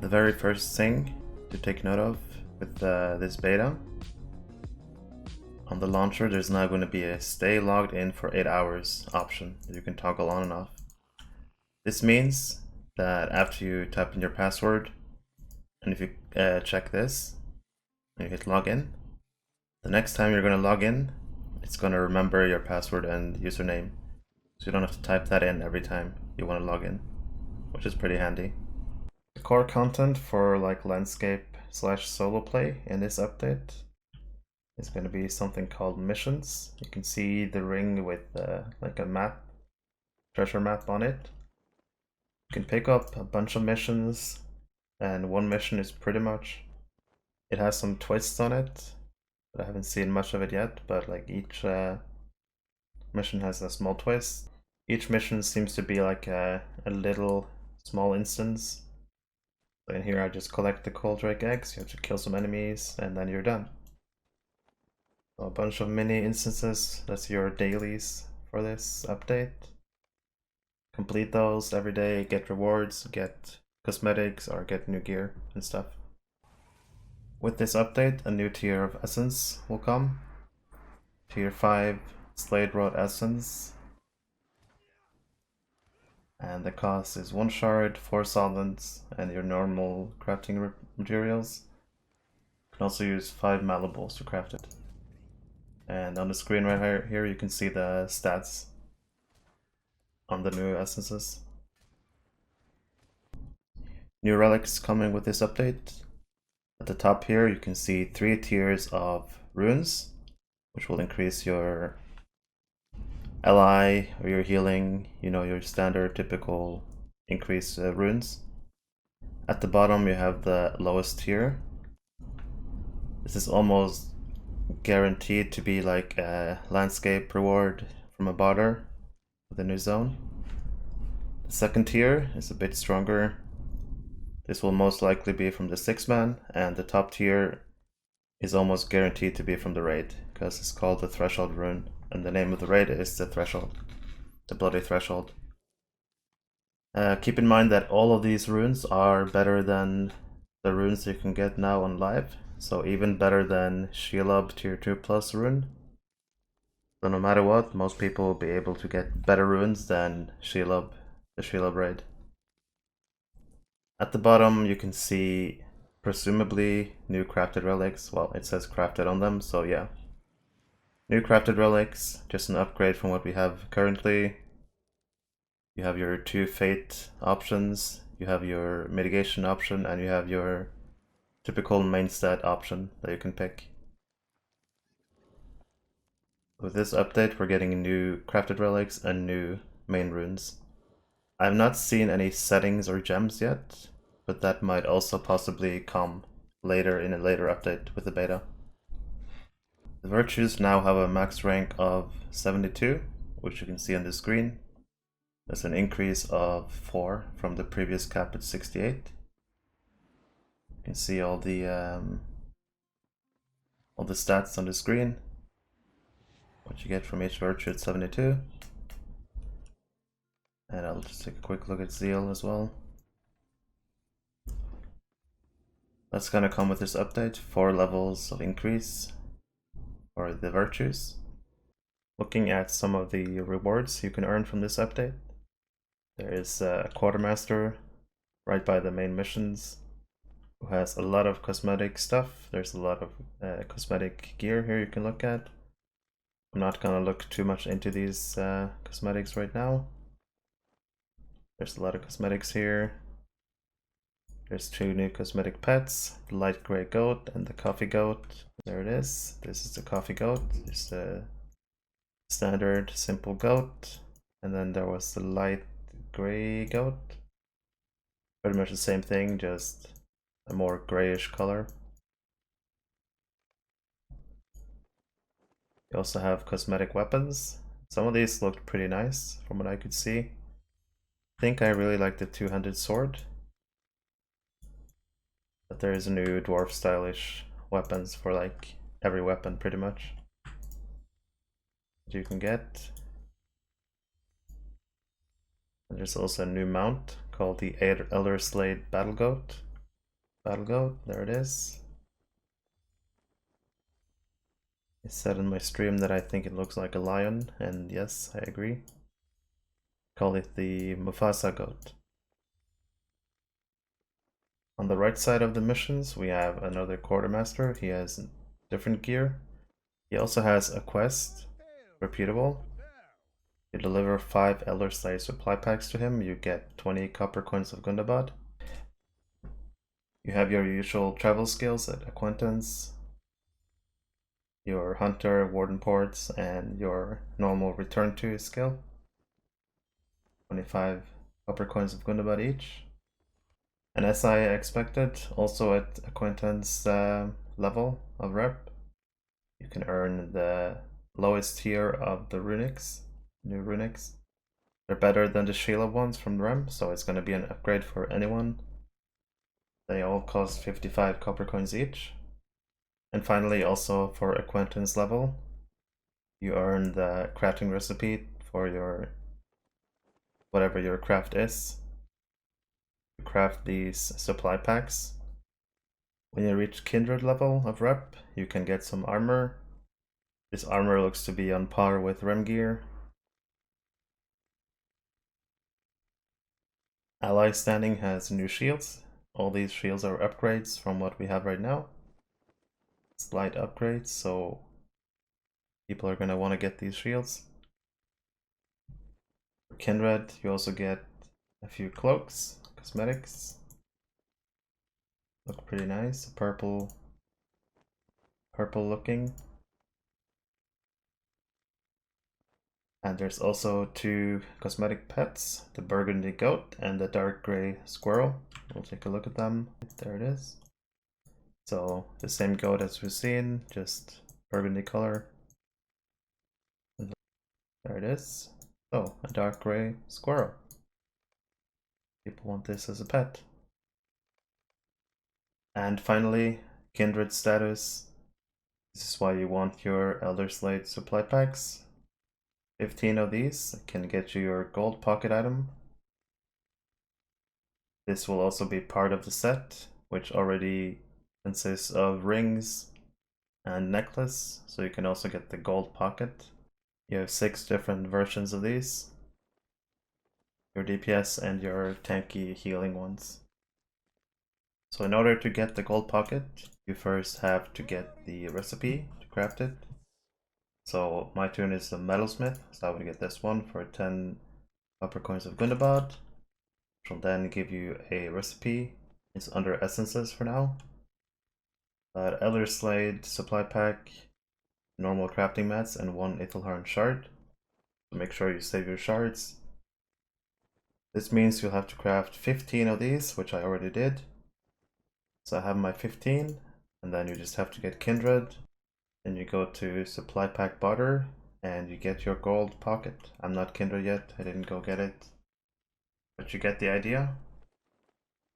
The very first thing to take note of with this beta, on the launcher there's now going to be a stay logged in for 8 hours option that you can toggle on and off. This means that after you type in your password, and if you check this and you hit login, the next time you're going to log in, it's going to remember your password and username, so you don't have to type that in every time you want to log in, which is pretty handy. The core content for like landscape / solo play in this update is going to be something called missions. You can see the ring with like a map, treasure map on it. You can pick up a bunch of missions, and one mission is pretty much, it has some twists on it, but I haven't seen much of it yet, but like each mission has a small twist. Each mission seems to be like a little small instance. So in here I just collect the coal drake eggs, you have to kill some enemies, and then you're done. So a bunch of mini instances, that's your dailies for this update. Complete those every day, get rewards, get cosmetics, or get new gear and stuff. With this update, a new tier of essence will come. Tier 5 Slade Rod Essence. And the cost is 1 shard, 4 solvents, and your normal crafting materials. You can also use 5 malleables to craft it. And on the screen right here you can see the stats on the new essences. New relics coming with this update. At the top here you can see 3 tiers of runes, which will increase your LI or your healing, you know, your standard typical increase runes. At the bottom you have the lowest tier. This is almost guaranteed to be like a landscape reward from a border with a new zone. The second tier is a bit stronger. This will most likely be from the 6-man, and the top tier is almost guaranteed to be from the raid, because it's called the Threshold rune, and the name of the raid is the Threshold, the Bloody Threshold. Keep in mind that all of these runes are better than the runes you can get now on live, so even better than Shelob tier 2 plus rune. So no matter what, most people will be able to get better runes than Shelob, the Shelob raid. At the bottom you can see presumably new crafted relics. Well, it says crafted on them, so yeah. New crafted relics, just an upgrade from what we have currently. You have your 2 fate options, you have your mitigation option, and you have your typical main stat option that you can pick. With this update we're getting new crafted relics and new main runes. I have not seen any settings or gems yet, but that might also possibly come later in a later update with the beta. The virtues now have a max rank of 72, which you can see on the screen. That's an increase of 4 from the previous cap at 68. You can see all the stats on the screen, what you get from each virtue at 72. And I'll just take a quick look at Zeal as well. That's gonna come with this update, 4 levels of increase for the virtues. Looking at some of the rewards you can earn from this update, there is a quartermaster right by the main missions who has a lot of cosmetic stuff. There's a lot of cosmetic gear here you can look at. I'm not gonna look too much into these cosmetics right now. There's a lot of cosmetics here. There's 2 new cosmetic pets, the light gray goat and the coffee goat. There it is. This is the coffee goat. There's the standard simple goat. And then there was the light gray goat. Pretty much the same thing, just a more grayish color. You also have cosmetic weapons. Some of these looked pretty nice from what I could see. I think I really like the 200 sword. But there is a new dwarf stylish weapons for like every weapon pretty much that you can get. And there's also a new mount called the Elder Slade Battle Goat. Battle Goat, there it is. I said in my stream that I think it looks like a lion, and yes, I agree. Call it the Mufasa Goat. On the right side of the missions, we have another quartermaster. He has different gear. He also has a quest, reputable. You deliver 5 Elder Slave supply packs to him, you get 20 copper coins of Gundabad. You have your usual travel skills at Acquaintance, your Hunter, Warden Ports, and your normal Return to skill. 25 copper coins of Gundabad each. And as I expected, also at Acquaintance level of rep, you can earn the lowest tier of the runics, new runics. They're better than the Sheila ones from Rem, so it's going to be an upgrade for anyone. They all cost 55 copper coins each. And finally, also for Acquaintance level, you earn the crafting recipe for your whatever your craft is. You craft these supply packs. When you reach Kindred level of rep, you can get some armor. This armor looks to be on par with Rem gear. Ally standing has new shields. All these shields are upgrades from what we have right now. Slight upgrades, so people are going to want to get these shields. For Kindred, you also get a few cloaks, cosmetics. Look pretty nice, purple looking. And there's also 2 cosmetic pets, the burgundy goat and the dark gray squirrel. We'll take a look at them. There it is. So the same goat as we've seen, just burgundy color. There it is. Oh, a dark gray squirrel. People want this as a pet. And finally, Kindred status. This is why you want your Elder Slate supply packs. 15 of these can get you your gold pocket item. This will also be part of the set, which already consists of rings and necklace, so you can also get the gold pocket. You have 6 different versions of these. Your DPS and your tanky healing ones. So in order to get the gold pocket, you first have to get the recipe to craft it. So my tune is the Metalsmith, so I would get this one for 10 copper coins of Gundabad, which will then give you a recipe. It's under essences for now. Elder Slade supply pack, normal crafting mats, and 1 Ithelharn shard. So make sure you save your shards. This means you'll have to craft 15 of these, which I already did. So I have my 15, and then you just have to get Kindred. Then you go to supply pack barter, and you get your gold pocket. I'm not Kindred yet, I didn't go get it. But you get the idea.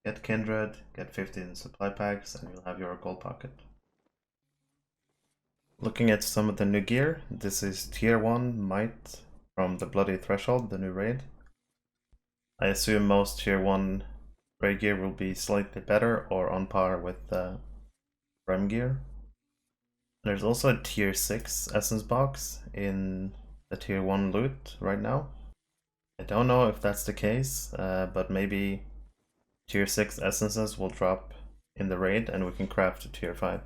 Get Kindred, get 15 supply packs, and you'll have your gold pocket. Looking at some of the new gear, this is tier 1 might from the Bloody Threshold, the new raid. I assume most tier 1 raid gear will be slightly better or on par with the Rem gear. There's also a tier 6 essence box in the tier 1 loot right now. I don't know if that's the case, but maybe tier 6 essences will drop in the raid and we can craft to tier 5.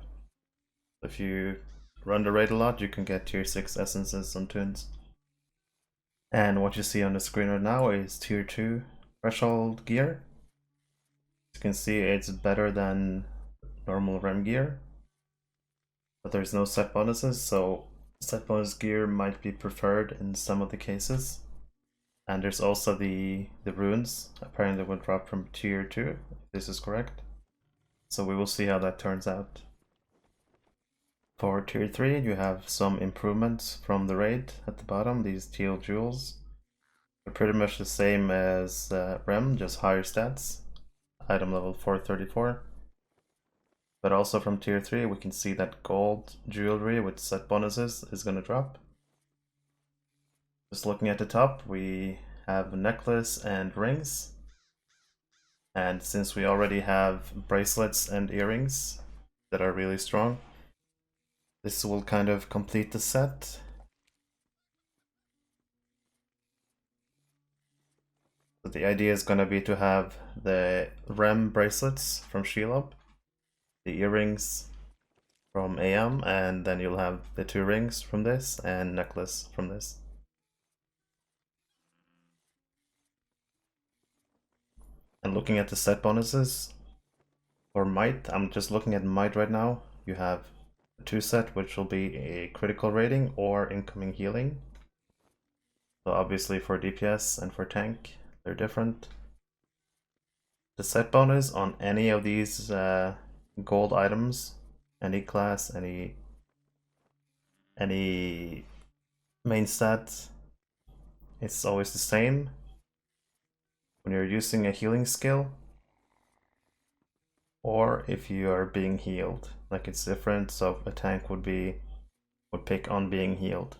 If you run the raid a lot, you can get tier 6 essences on tunes. And what you see on the screen right now is tier 2 threshold gear. As you can see, it's better than normal Rem gear. But there's no set bonuses, so set bonus gear might be preferred in some of the cases. And there's also the runes, apparently will drop from tier 2, if this is correct. So we will see how that turns out. For tier 3, you have some improvements from the raid at the bottom, these teal jewels. They're pretty much the same as Rem, just higher stats. Item level 434. But also from tier 3, we can see that gold jewelry with set bonuses is going to drop. Just looking at the top, we have necklace and rings. And since we already have bracelets and earrings that are really strong, this will kind of complete the set. So the idea is going to be to have the REM bracelets from Shelob, the earrings from AM, and then you'll have the 2 rings from this and necklace from this. And looking at the set bonuses for Might, I'm just looking at Might right now. You have a 2 set, which will be a critical rating or incoming healing. So obviously for DPS and for tank, they're different. The set bonus on any of these gold items, any class, any main stat, it's always the same. When you're using a healing skill, or if you are being healed, like it's different. So a tank would pick on being healed.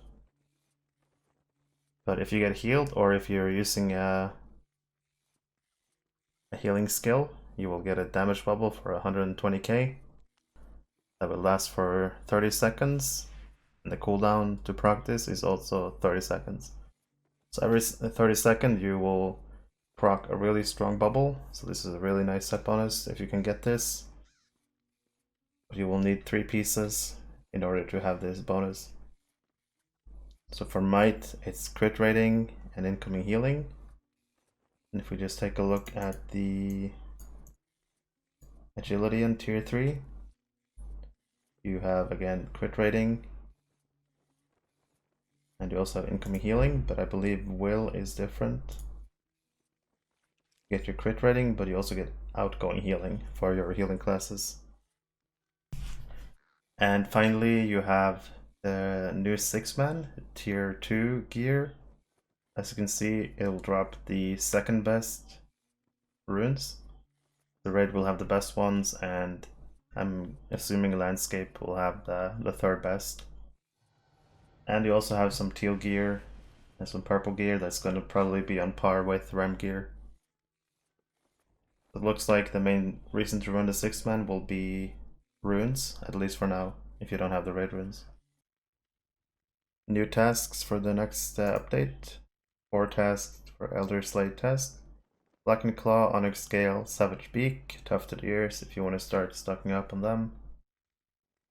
But if you get healed, or if you're using a healing skill, you will get a damage bubble for 120k. That will last for 30 seconds. And the cooldown to practice is also 30 seconds. So every 30 seconds you will proc a really strong bubble. So this is a really nice set bonus if you can get this. But you will need 3 pieces in order to have this bonus. So for Might, it's crit rating and incoming healing. And if we just take a look at the agility in tier 3, you have again crit rating, and you also have incoming healing, but I believe will is different. You get your crit rating, but you also get outgoing healing for your healing classes. And finally, you have the new 6-man tier 2 gear. As you can see, it will drop the 2nd best runes. The raid will have the best ones, and I'm assuming landscape will have the 3rd best. And you also have some teal gear and some purple gear that's going to probably be on par with REM gear. It looks like the main reason to run the 6-man will be runes, at least for now, if you don't have the raid runes. New tasks for the next update. 4 tasks for Elder Slade test. Blackened Claw, Onyx Scale, Savage Beak, Tufted Ears if you want to start stocking up on them.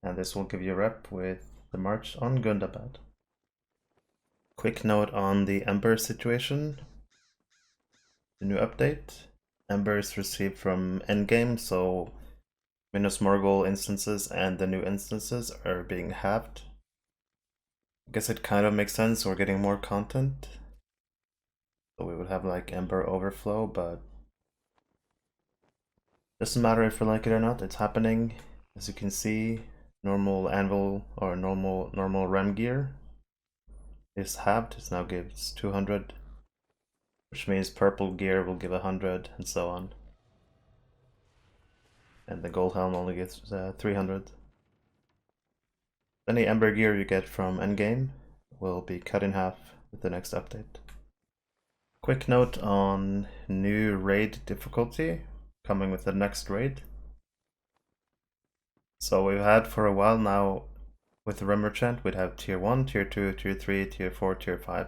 And this will give you a rep with the March on Gundabad. Quick note on the Ember situation. The new update. Ember is received from endgame, so Minos Morgul instances and the new instances are being halved. I guess it kind of makes sense, we're getting more content. So we would have like Ember overflow, but doesn't matter if we like it or not, it's happening. As you can see, normal anvil or normal REM gear is halved. It now gives 200, which means purple gear will give 100 and so on. And the gold helm only gives 300. Any Ember gear you get from endgame will be cut in half with the next update. Quick note on new raid difficulty coming with the next raid. So we've had for a while now with the Rim Merchant, we'd have tier 1, tier 2, tier 3, tier 4, tier 5.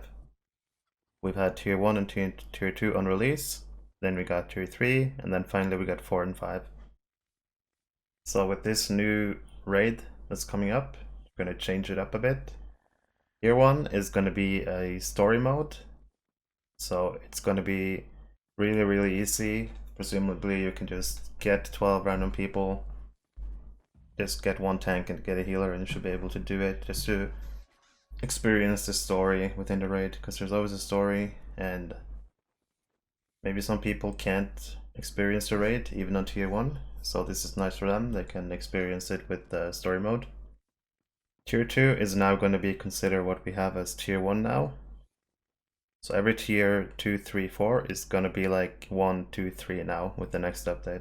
We've had tier 1 and tier 2 on release, then we got tier 3, and then finally we got 4 and 5. So with this new raid that's coming up, we're going to change it up a bit. Tier 1 is going to be a story mode. So it's going to be really easy. Presumably you can just get 12 random people, just get 1 tank and get a healer, and you should be able to do it just to experience the story within the raid, because there's always a story, and maybe some people can't experience the raid even on tier 1, so this is nice for them. They can experience it with the story mode. Tier 2 is now going to be considered what we have as tier 1 now. So every tier 2, 3, 4 is gonna be like 1, 2, 3 now with the next update.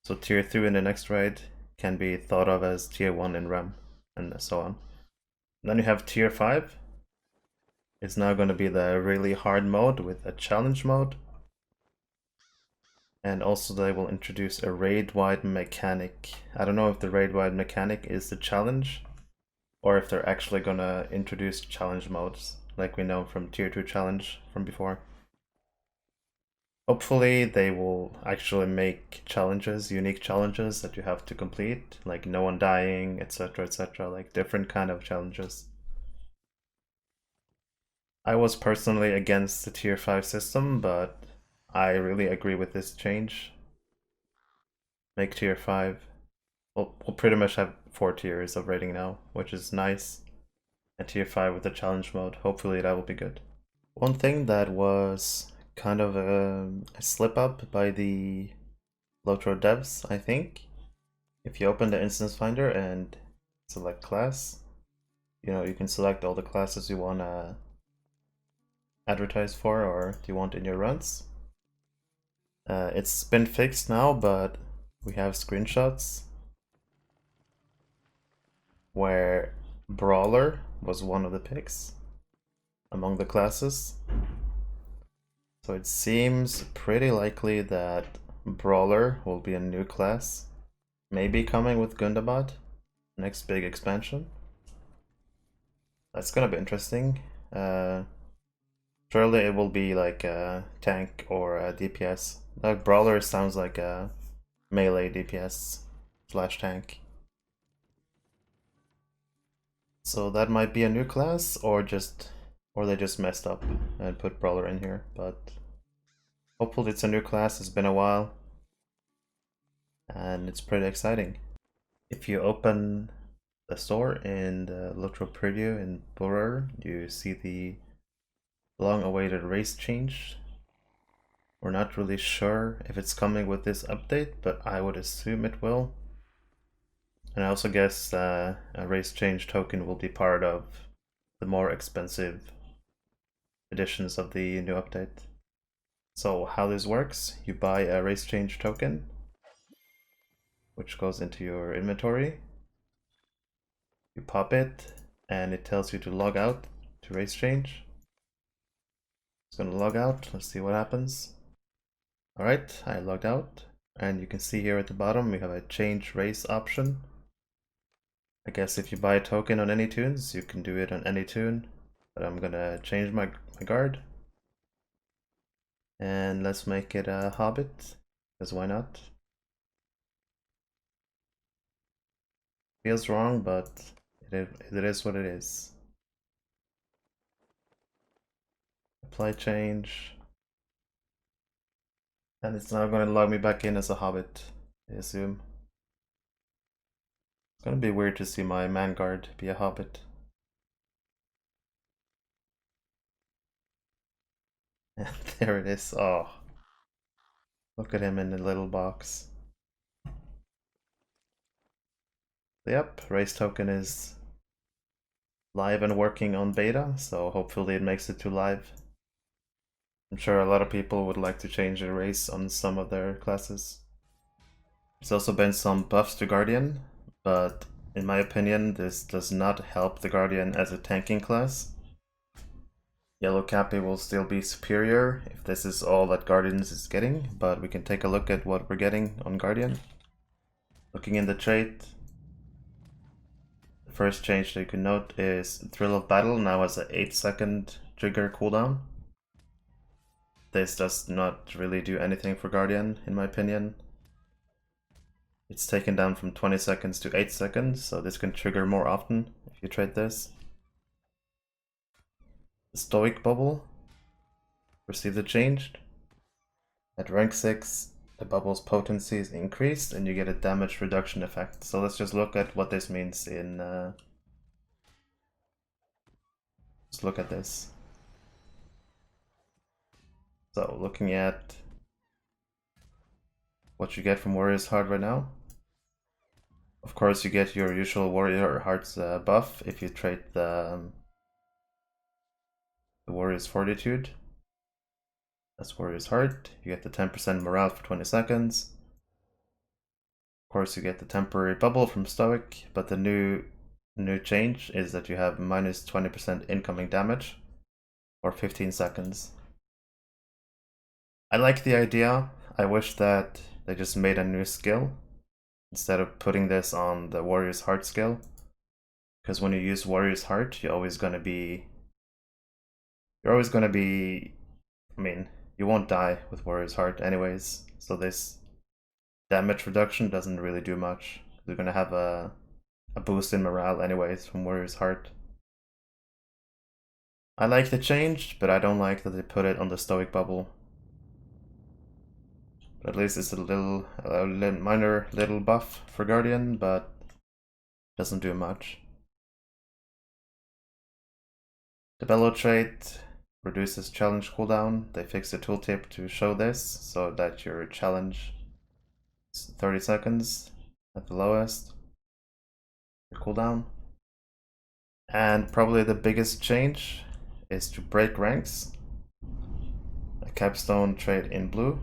So tier 3 in the next raid can be thought of as tier 1 in REM, and so on. And then you have tier 5. It's now gonna be the really hard mode with a challenge mode. And also they will introduce a raid-wide mechanic. I don't know if the raid-wide mechanic is the challenge, or if they're actually gonna introduce challenge modes, like we know from Tier 2 challenge from before. Hopefully they will actually make challenges, unique challenges that you have to complete, like no one dying, etc, like different kind of challenges. I was personally against the Tier 5 system, but I really agree with this change. Make Tier 5. We'll pretty much have 4 tiers of rating now, which is nice. And Tier 5 with the challenge mode, hopefully that will be good. One thing that was kind of a slip up by the Lotro devs, I think, if you open the instance finder and select class, you can select all the classes you want to advertise for or do you want in your runs. It's been fixed now, but we have screenshots where Brawler was one of the picks among the classes. So it seems pretty likely that Brawler will be a new class, maybe coming with Gundabad, next big expansion. That's gonna be interesting. Surely it will be like a tank or a DPS. Like Brawler sounds like a melee DPS slash tank. So that might be a new class, or they just messed up and put Brawler in here, but hopefully it's a new class. It's been a while and it's pretty exciting. If you open the store in the Lotro preview in Blur, you see the long-awaited race change. We're not really sure if it's coming with this update, but I would assume it will. And I also guess a race change token will be part of the more expensive editions of the new update. So how this works, you buy a race change token, which goes into your inventory. You pop it, and it tells you to log out to race change. It's gonna log out, let's see what happens. Alright, I logged out, and you can see here at the bottom we have a change race option. I guess if you buy a token on any tunes, you can do it on any tune, but I'm gonna change my guard. And let's make it a Hobbit, because why not? Feels wrong, but it is what it is. Apply change. And it's now going to log me back in as a Hobbit, I assume. It's going to be weird to see my man guard be a Hobbit. And there it is. Oh, look at him in the little box. Yep, race token is live and working on beta, so hopefully it makes it to live. I'm sure a lot of people would like to change the race on some of their classes. There's also been some buffs to Guardian, but in my opinion this does not help the Guardian as a tanking class. Yellow Cappy will still be superior if this is all that Guardians is getting, but we can take a look at what we're getting on Guardian. Looking in the trait, the first change that you can note is Thrill of Battle now has an 8-second trigger cooldown. This does not really do anything for Guardian, in my opinion. It's taken down from 20 seconds to 8 seconds, so this can trigger more often if you trade this. The Stoic Bubble received a change. At rank 6, the bubble's potency is increased and you get a damage reduction effect. So let's just look at what this means in... let's look at this. So looking at what you get from Warrior's Heart right now. Of course you get your usual Warrior Heart's buff if you trade the Warrior's Fortitude. That's Warrior's Heart. You get the 10% morale for 20 seconds. Of course you get the temporary bubble from Stoic, but the new change is that you have minus 20% incoming damage for 15 seconds. I like the idea. I wish that they just made a new skill instead of putting this on the Warrior's Heart skill. Because when you use Warrior's Heart, you're always gonna be, I mean, you won't die with Warrior's Heart anyways, so this damage reduction doesn't really do much. You're gonna have a boost in morale anyways from Warrior's Heart. I like the change, but I don't like that they put it on the Stoic bubble. But at least it's a minor little buff for Guardian, but doesn't do much. The Bellow trait reduces challenge cooldown. They fixed the tooltip to show this, so that your challenge is 30 seconds at the lowest. Your cooldown. And probably the biggest change is to break ranks. A capstone trait in blue.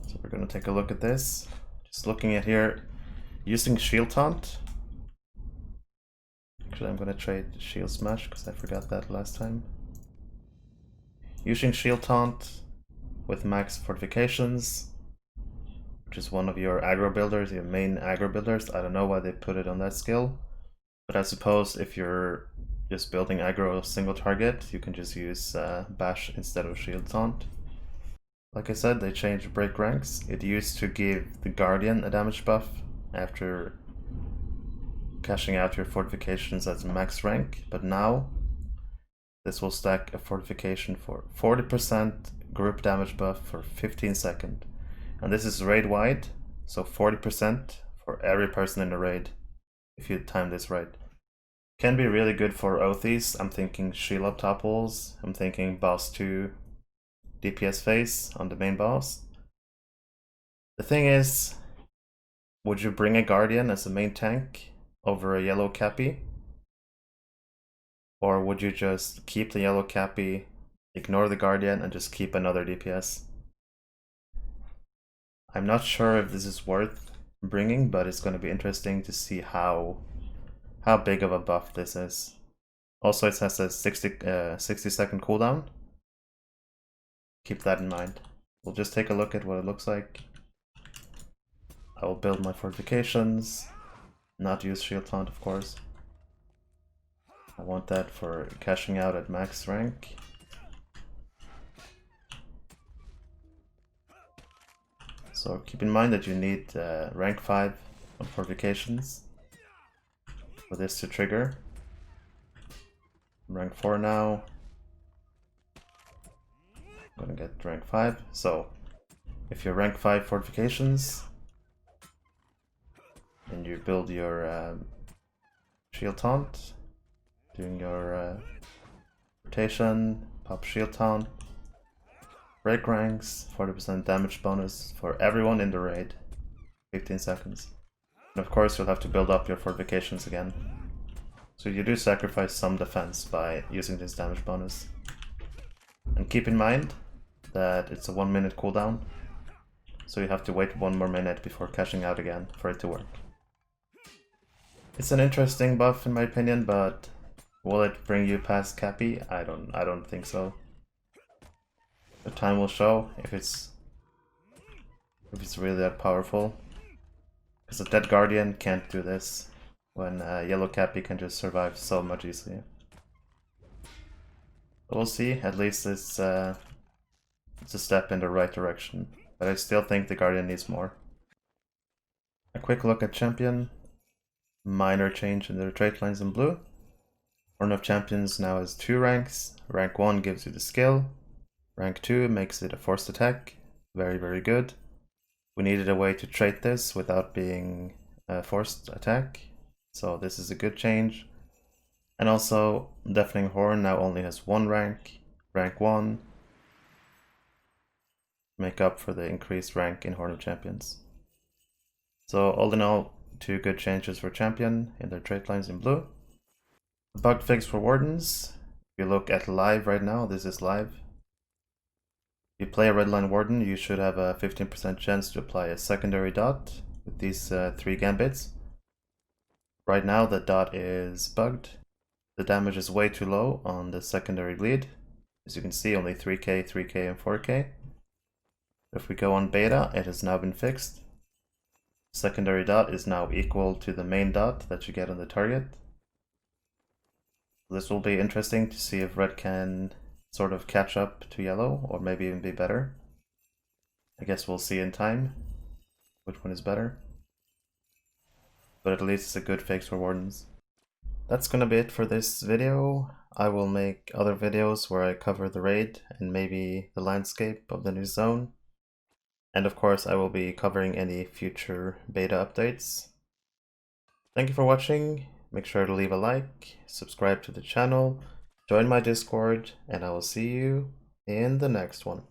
So we're gonna take a look at this. Just looking at here, using Shield Taunt. Actually, I'm gonna trade Shield Smash because I forgot that last time. Using Shield Taunt with max fortifications, which is one of your aggro builders, your main aggro builders. I don't know why they put it on that skill, but I suppose if you're just building aggro single target, you can just use Bash instead of Shield Taunt. Like I said, they changed break ranks. It used to give the Guardian a damage buff after cashing out your fortifications as max rank, but now this will stack a fortification for 40% group damage buff for 15 seconds. And this is raid wide, so 40% for every person in the raid, if you time this right. Can be really good for Othies. I'm thinking Shelob topples, I'm thinking boss 2 DPS phase on the main boss. The thing is, would you bring a Guardian as a main tank over a yellow Cappy? Or would you just keep the yellow Cappy, ignore the Guardian, and just keep another DPS? I'm not sure if this is worth bringing, but it's going to be interesting to see how big of a buff this is. Also, it has a 60-second cooldown. Keep that in mind. We'll just take a look at what it looks like. I will build my fortifications, not use Shield Taunt, of course. I want that for cashing out at max rank. So keep in mind that you need rank 5 on fortifications for this to trigger. I'm rank 4 now. I'm gonna get rank 5. So if you're rank 5 fortifications and you build your Shield Taunt, doing your rotation, pop Shield Taunt, break ranks, 40% damage bonus for everyone in the raid, 15 seconds. And of course you'll have to build up your fortifications again. So you do sacrifice some defense by using this damage bonus. And keep in mind that it's a 1 minute cooldown, so you have to wait 1 more minute before cashing out again for it to work. It's an interesting buff in my opinion, but will it bring you past Cappy? I don't think so. The time will show if it's really that powerful. Because a dead Guardian can't do this when yellow Cappy can just survive so much easier. But we'll see. At least it's a step in the right direction. But I still think the Guardian needs more. A quick look at Champion. Minor change in the trait lines in blue. Horn of Champions now has 2 ranks. Rank 1 gives you the skill. Rank 2 makes it a forced attack. Very, very good. We needed a way to trait this without being a forced attack. So this is a good change. And also, Deafening Horn now only has 1 rank. Rank 1. Make up for the increased rank in Horn of Champions. So all in all, 2 good changes for Champion in their trait lines in blue. Bug fix for Wardens. If you look at live right now, this is live. If you play a Redline Warden, you should have a 15% chance to apply a secondary dot with these 3 gambits. Right now the dot is bugged. The damage is way too low on the secondary bleed. As you can see, only 3k, 3k, and 4k. If we go on beta, it has now been fixed. Secondary dot is now equal to the main dot that you get on the target. This will be interesting to see if red can sort of catch up to yellow, or maybe even be better. I guess we'll see in time which one is better. But at least it's a good fix for Wardens. That's gonna be it for this video. I will make other videos where I cover the raid and maybe the landscape of the new zone. And of course I will be covering any future beta updates. Thank you for watching. Make sure to leave a like, subscribe to the channel, join my Discord, and I will see you in the next one.